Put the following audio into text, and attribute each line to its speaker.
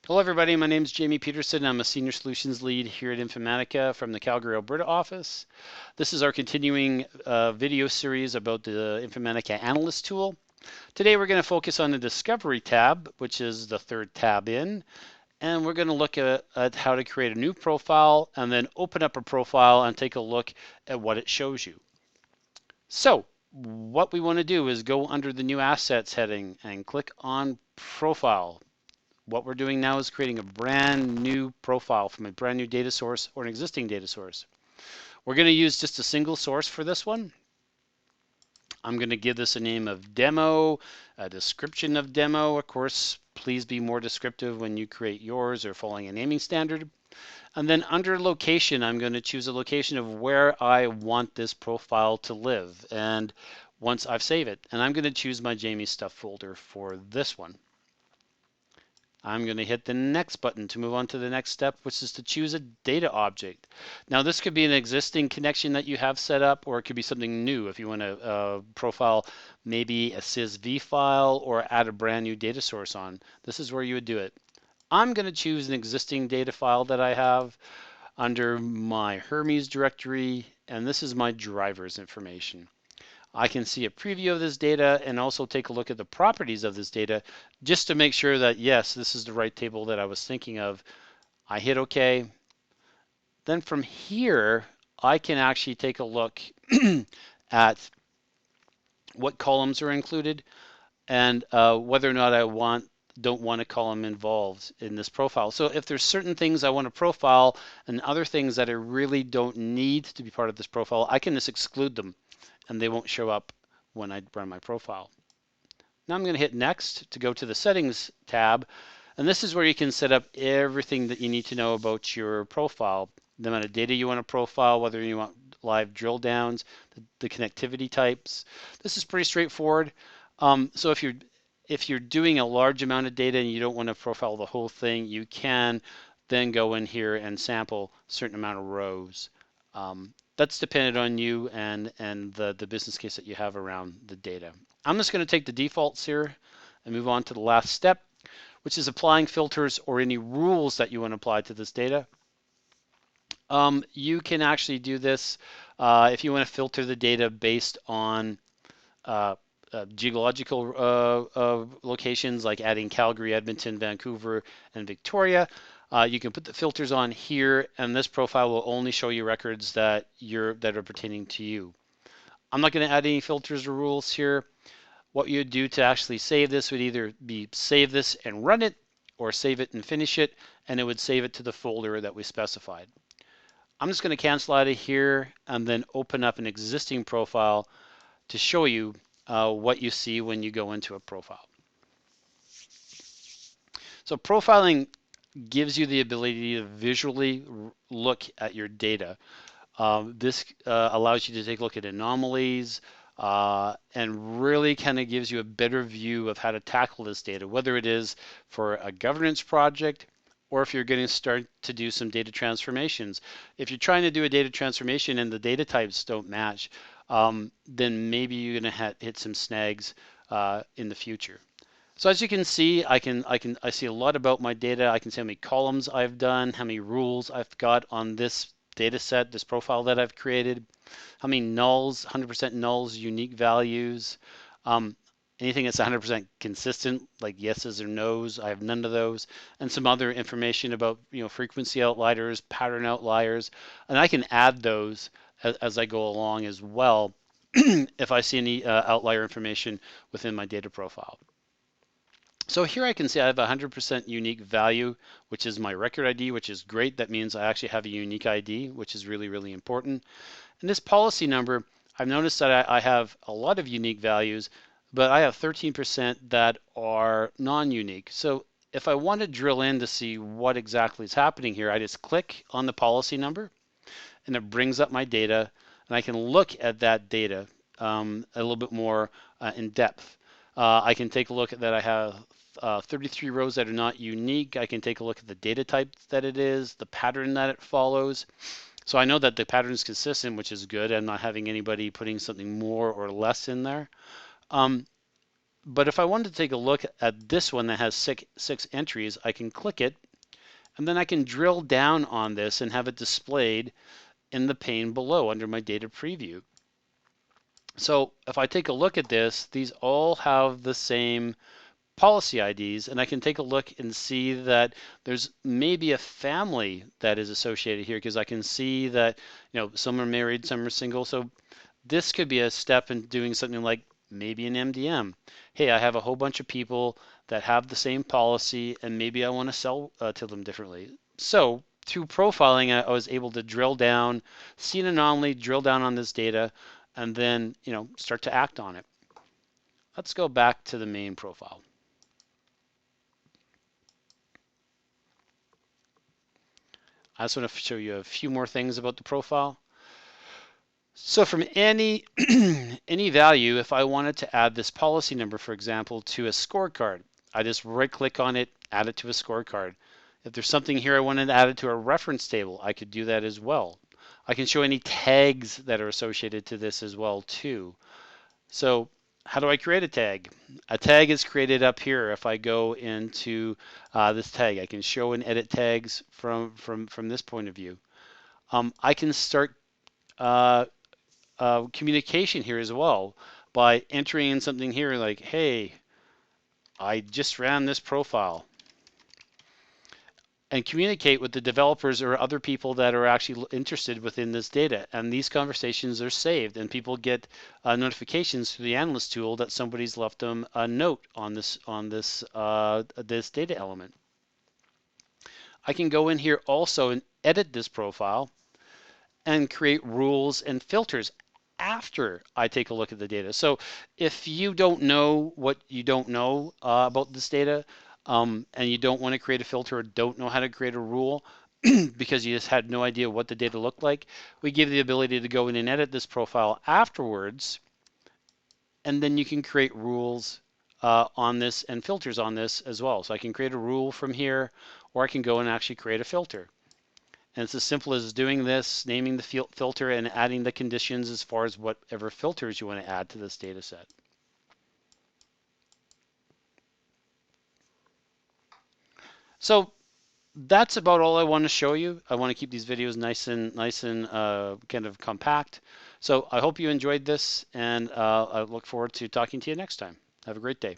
Speaker 1: Hello, everybody. My name is Jamie Peterson. I'm a Senior Solutions Lead here at Informatica from the Calgary, Alberta office. This is our continuing video series about the Informatica Analyst tool. Today, we're going to focus on the Discovery tab, which is the third tab in, and we're going to look at how to create a new profile and then open up a profile and take a look at what it shows you. So, what we want to do is go under the New Assets heading and click on Profile. What we're doing now is creating a brand new profile from a brand new data source or an existing data source. We're going to use just a single source for this one. I'm going to give this a name of demo, a description of demo. Of course, please be more descriptive when you create yours or following a naming standard. And then under location, I'm going to choose a location of where I want this profile to live. And once I've saved it, and I'm going to choose my Jamie Stuff folder for this one. I'm going to hit the next button to move on to the next step, which is to choose a data object. Now, this could be an existing connection that you have set up, or it could be something new if you want to profile maybe a CSV file or add a brand new data source on. This is where you would do it. I'm going to choose an existing data file that I have under my Hermes directory, and this is my driver's information. I can see a preview of this data and also take a look at the properties of this data just to make sure that, yes, this is the right table that I was thinking of. I hit OK. Then from here, I can actually take a look at what columns are included and whether or not I don't want a column involved in this profile. So if there's certain things I want to profile and other things that I really don't need to be part of this profile, I can just exclude them and they won't show up when I run my profile. Now I'm going to hit next to go to the settings tab, and this is where you can set up everything that you need to know about your profile, the amount of data you want to profile, whether you want live drill downs, the connectivity types. This is pretty straightforward. So if you're doing a large amount of data and you don't want to profile the whole thing, you can then go in here and sample a certain amount of rows. That's dependent on you and the business case that you have around the data. I'm just going to take the defaults here and move on to the last step, which is applying filters or any rules that you want to apply to this data. You can actually do this if you want to filter the data based on geological locations like adding Calgary, Edmonton, Vancouver, and Victoria. You can put the filters on here, and this profile will only show you records that are pertaining to you. I'm not going to add any filters or rules here. What you'd do to actually save this would either be save this and run it, or save it and finish it, and it would save it to the folder that we specified. I'm just going to cancel out of here and then open up an existing profile to show you what you see when you go into a profile. So profiling gives you the ability to visually look at your data. This allows you to take a look at anomalies and really kind of gives you a better view of how to tackle this data, whether it is for a governance project or if you're going to start to do some data transformations. If you're trying to do a data transformation and the data types don't match, then maybe you're going to hit some snags in the future. So as you can see, I see a lot about my data. I can see how many columns I've done, how many rules I've got on this data set, this profile that I've created, how many nulls, 100% nulls, unique values, anything that's 100% consistent, like yeses or nos, I have none of those, and some other information about frequency outliers, pattern outliers, and I can add those as I go along as well if I see any outlier information within my data profile. So here I can see I have 100% unique value, which is my record ID, which is great. That means I actually have a unique ID, which is really, really important. And this policy number, I've noticed that I have a lot of unique values, but I have 13% that are non-unique. So if I want to drill in to see what exactly is happening here, I just click on the policy number, and it brings up my data, and I can look at that data a little bit more in depth. I can take a look at that I have 33 rows that are not unique. I can take a look at the data type that it is, the pattern that it follows. So I know that the pattern is consistent, which is good. I'm not having anybody putting something more or less in there. But if I wanted to take a look at this one that has six entries, I can click it, and then I can drill down on this and have it displayed in the pane below under my data preview. So if I take a look at this, these all have the same policy IDs, and I can take a look and see that there's maybe a family that is associated here, because I can see that, some are married, some are single. So this could be a step in doing something like maybe an MDM. Hey, I have a whole bunch of people that have the same policy, and maybe I want to sell to them differently. So through profiling, I was able to drill down, see an anomaly, drill down on this data, and then start to act on it. Let's go back to the main profile. I just want to show you a few more things about the profile. So from any any value, if I wanted to add this policy number, for example, to a scorecard, I just right-click on it, add it to a scorecard. If there's something here I wanted to add it to a reference table, I could do that as well. I can show any tags that are associated to this as well too. So how do I create a tag? A tag is created up here. If I go into this tag, I can show and edit tags from this point of view. I can start communication here as well by entering in something here like, hey, I just ran this profile, and communicate with the developers or other people that are actually interested within this data. And these conversations are saved, and people get notifications through the Analyst tool that somebody's left them a note on this this data element. I can go in here also and edit this profile and create rules and filters after I take a look at the data. So if you don't know what you don't know about this data, and you don't want to create a filter or don't know how to create a rule because you just had no idea what the data looked like, we give the ability to go in and edit this profile afterwards, and then you can create rules on this and filters on this as well. So I can create a rule from here, or I can go and actually create a filter. And it's as simple as doing this, naming the filter, and adding the conditions as far as whatever filters you want to add to this data set. So that's about all I want to show you. I want to keep these videos nice and kind of compact. So I hope you enjoyed this, and I look forward to talking to you next time. Have a great day.